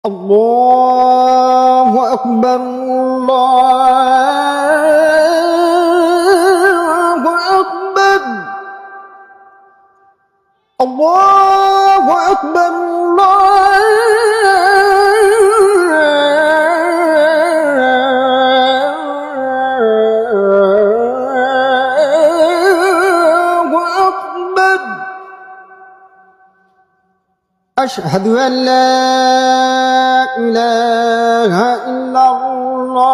الله أكبر الله أكبر الله أكبر الله أكبر أشهد أن لا إله إلا الله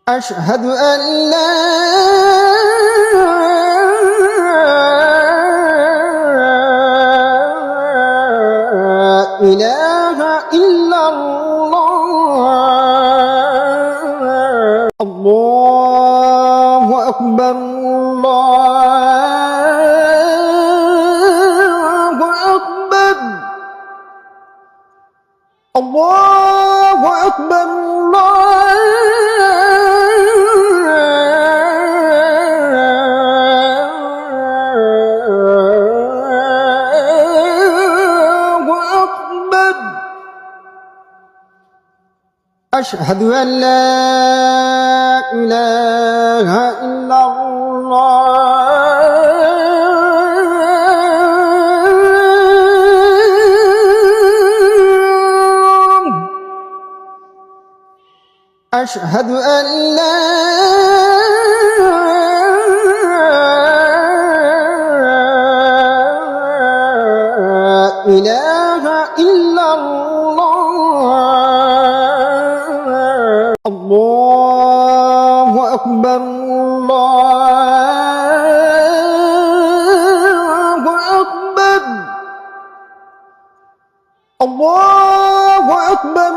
أشهد أن لا إله إلا الله الله أكبر الله أكبر الله أكبر الله أكبر أشهد أن لا إله إلا الله أشهد أن لا إله إلا الله الله أكبر الله أكبر الله أكبر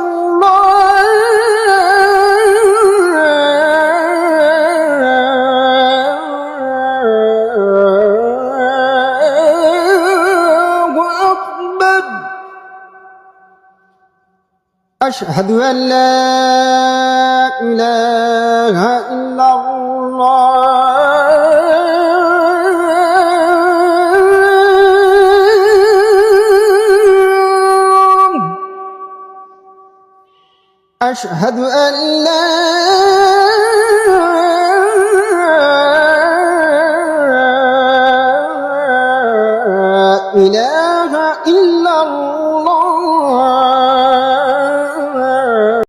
الله أكبر أشهد أن لا إله إلا الله أشهد أن لا